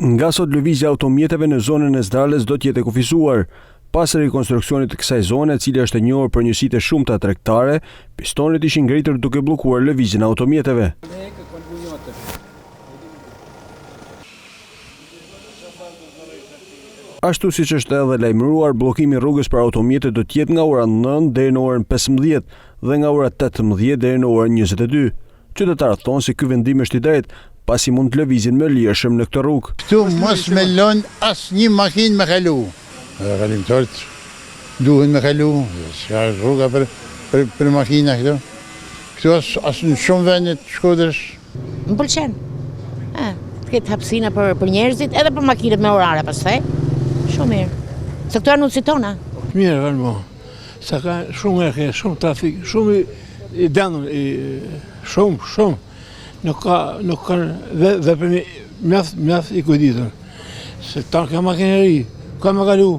Nga sot lëvizja automjeteve në zonën e Zdrales do të jetë kufizuar. Pas rekonstruksionit të kësaj zone, e cila është e njohur për njësitë e shumta tregtare, pistonët ishin ngritur duke bllokuar lëvizjen e automjeteve. Ashtu siç është edhe lajmëruar, bllokimi i rrugës për automjetet do të jetë nga ora 9 deri në orën 15 dhe nga ora 18 deri në orën 22. Qytetarët thonë se ky vendim është i drejtë, pasi mund të lëvizin më lirshëm në këtë rrugë. Këtu mos me lën asnjë makinë me kalu. Kalimtarët duhen me kalu, s'ka rruga për makina këtu. Këtu as në shumë vende të Shkodrës. Më pëlqen. Këtë hapësina për njerëzit edhe për makinat me orare pastaj. Shumë mirë. Se këto janë udhësit tona. Mirë kanë mo. Sa ka shumë erke, shumë trafik, shumë i danur, shumë. Nuk ka veprimi mjaft i kujditur. Se ta ka makineri, ka me kalu,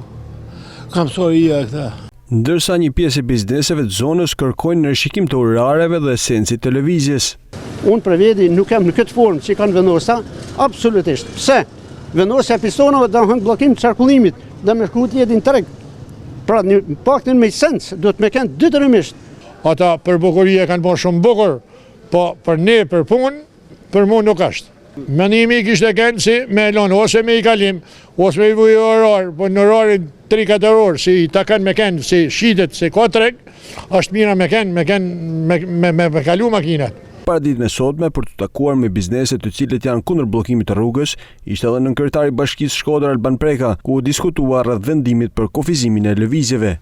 ka mësoria këta. Ndërsa një pjesë e bizneseve të zonës kërkojnë në rishikim të orareve dhe esencit të lëvizjes. Unë për veti nuk jam në këtë formë që kanë vendosa, absolutisht. Pse? Vendosja e pistonave do hënë bllokim të qarkullimit, dhe me shkruajtje jetin treg. Pra në paktën me sens, duhet me kanë detyrimisht. Ata për bukurie kanë bërë shumë bukur, po për ne për punë, për mua nuk është. Menimi kishte kënë si me lënë ose me i kalim, ose me i vujë orar, po në orarin 3-4 orë, si ta kanë me kënë, si shitet, si ka treg, është mira me kënë, me kalu makinat. Paraditën e sotme për të takuar me bizneset të cilët janë kundër bllokimit të rrugës, ishte edhe nënkryetari i Bashkisë Shkodër Alban Preka, ku u diskutua rreth vendimit për kufizimin e lëvizjeve.